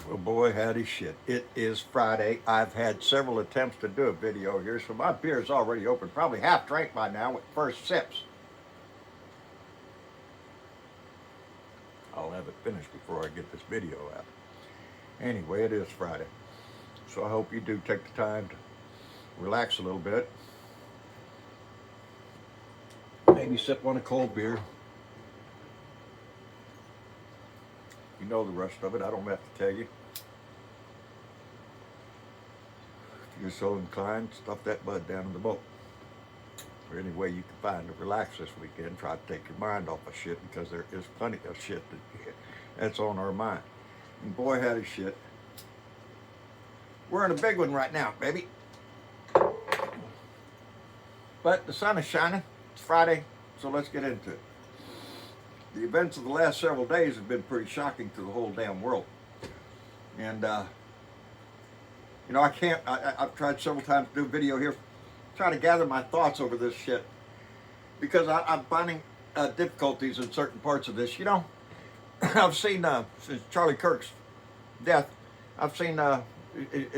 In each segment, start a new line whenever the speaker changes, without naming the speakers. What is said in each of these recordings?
Well, boy, howdy shit. It is Friday. I've had several attempts to do a video here, so my beer's already open. Probably half drank by now with first sips. I'll have it finished before I get this video out. Anyway, it is Friday. So I hope you do take the time to relax a little bit. Maybe sip on a cold beer. You know the rest of it. I don't have to tell you. If you're so inclined, stuff that bud down in the boat. Or any way you can find to relax this weekend. Try to take your mind off of shit because there is plenty of shit that's on our mind. And boy, howdy shit. We're in a big one right now, baby. But the sun is shining. It's Friday, so let's get into it. The events of the last several days have been pretty shocking to the whole damn world. And, I've tried several times to do a video here, trying to gather my thoughts over this shit. Because I'm finding difficulties in certain parts of this. You know, I've seen, since Charlie Kirk's death, I've seen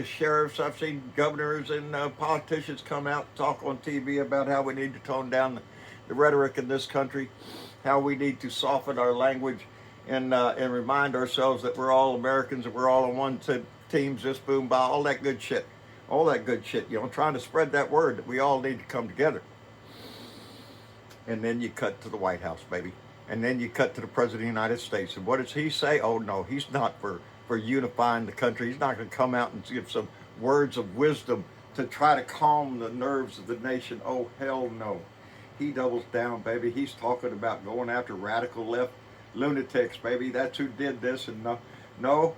sheriffs, I've seen governors and politicians come out and talk on TV about how we need to tone down the rhetoric in this country, how we need to soften our language and remind ourselves that we're all Americans and we're all on one team, just boom, bah, all that good shit. All that good shit, trying to spread that word that we all need to come together. And then you cut to the White House, baby. And then you cut to the President of the United States. And what does he say? Oh, no, he's not for unifying the country. He's not going to come out and give some words of wisdom to try to calm the nerves of the nation. Oh, hell no. He doubles down, baby. He's talking about going after radical left lunatics, baby. That's who did this. And no,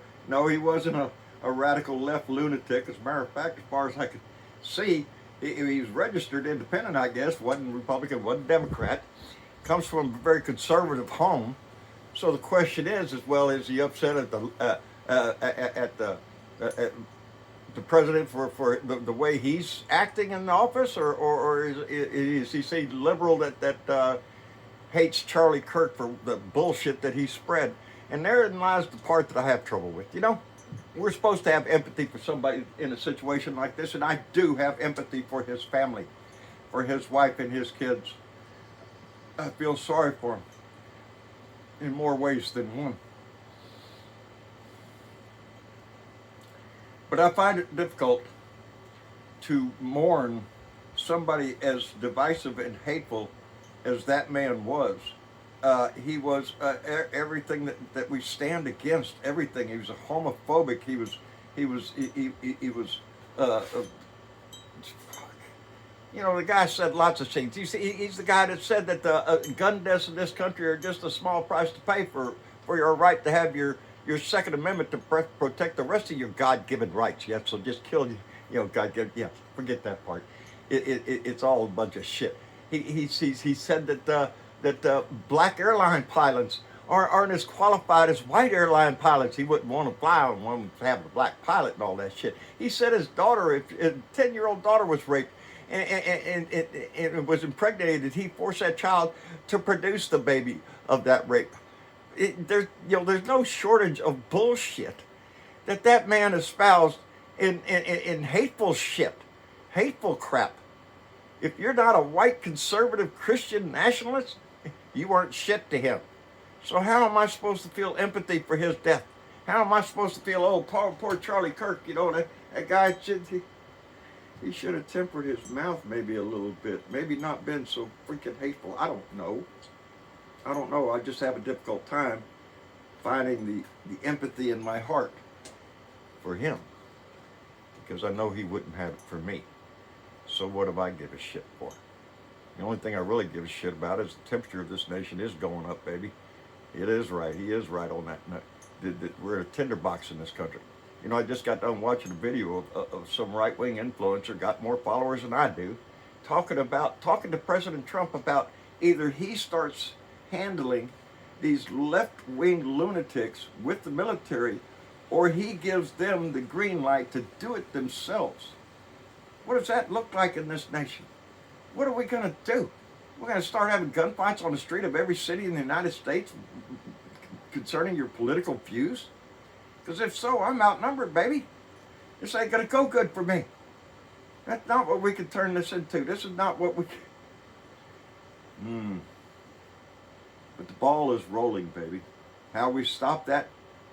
he wasn't a radical left lunatic. As a matter of fact, as far as I could see, he was registered independent, I guess. Wasn't Republican, wasn't Democrat. Comes from a very conservative home. So the question is he upset at the president for the way he's acting in office, or is he liberal that hates Charlie Kirk for the bullshit that he spread? And therein lies the part that I have trouble with. We're supposed to have empathy for somebody in a situation like this, and I do have empathy for his family, for his wife and his kids. I feel sorry for him in more ways than one. But I find it difficult to mourn somebody as divisive and hateful as that man was. He was everything that we stand against. Everything. He was a homophobic. He was. The guy said lots of things. He's the guy that said that the gun deaths in this country are just a small price to pay for your right to have your Second Amendment to protect the rest of your God-given rights. Yeah, so just kill God-given. Yeah, forget that part. It's all a bunch of shit. He said that black airline pilots aren't as qualified as white airline pilots. He wouldn't want to fly on one to have a black pilot and all that shit. He said his daughter, if a 10-year-old daughter was raped and was impregnated, he forced that child to produce the baby of that rape. There's no shortage of bullshit that man espoused in hateful shit, hateful crap. If you're not a white conservative Christian nationalist, you aren't shit to him. So how am I supposed to feel empathy for his death? How am I supposed to feel, oh, poor Charlie Kirk, that guy, he should have tempered his mouth maybe a little bit. Maybe not been so freaking hateful. I don't know. I just have a difficult time finding the empathy in my heart for him. Because I know he wouldn't have it for me. So what do I give a shit for? The only thing I really give a shit about is the temperature of this nation is going up, baby. It is right. He is right on that. We're a tinderbox in this country. I just got done watching a video of some right-wing influencer, got more followers than I do, talking to President Trump about either he starts handling these left-wing lunatics with the military, or he gives them the green light to do it themselves. What does that look like in this nation? What are we going to do? We're going to start having gunfights on the street of every city in the United States concerning your political views? Because if so, I'm outnumbered, baby. This ain't going to go good for me. That's not what we can turn this into. This is not what we can. But the ball is rolling, baby. How we stop that?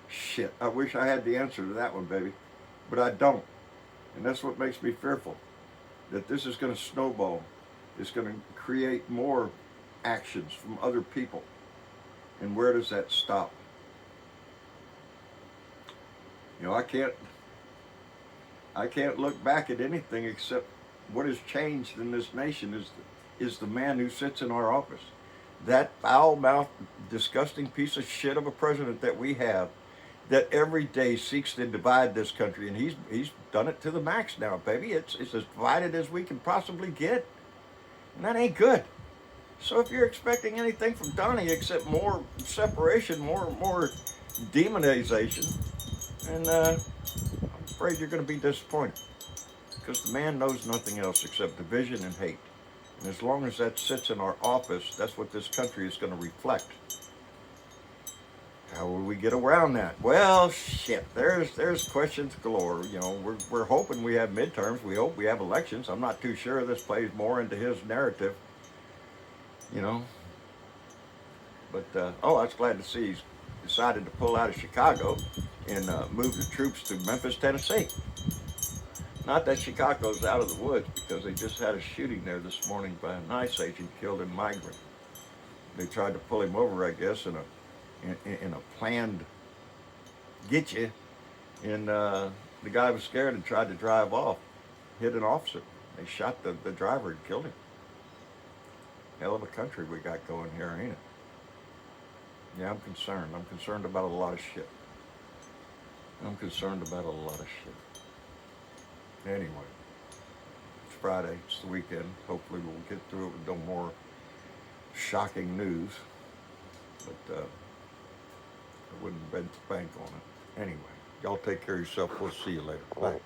Shit. I wish I had the answer to that one, baby. But I don't. And that's what makes me fearful. That this is going to snowball. It's going to create more actions from other people. And where does that stop? You know, I can't look back at anything except what has changed in this nation is the man who sits in our office. That foul-mouthed, disgusting piece of shit of a president that we have, that every day seeks to divide this country, and he's done it to the max now, baby. It's as divided as we can possibly get, and that ain't good. So if you're expecting anything from Donnie except more separation, more demonization, and I'm afraid you're going to be disappointed, because the man knows nothing else except division and hate. And as long as that sits in our office, that's what this country is going to reflect. How will we get around that? Well, shit, there's questions galore. You know, we're hoping we have midterms. We hope we have elections. I'm not too sure this plays more into his narrative. You know. But, I was glad to see he's decided to pull out of Chicago and move the troops to Memphis, Tennessee. Not that Chicago's out of the woods, because they just had a shooting there this morning by an ICE agent killed in migrant. They tried to pull him over, I guess, in a planned get you, and the guy was scared and tried to drive off, hit an officer. They shot the driver and killed him. Hell of a country we got going here, ain't it? Yeah, I'm concerned. I'm concerned about a lot of shit. Anyway, it's Friday, it's the weekend. Hopefully we'll get through it with no more shocking news. But I wouldn't bet the bank on it. Anyway, y'all take care of yourself. We'll see you later. Bye.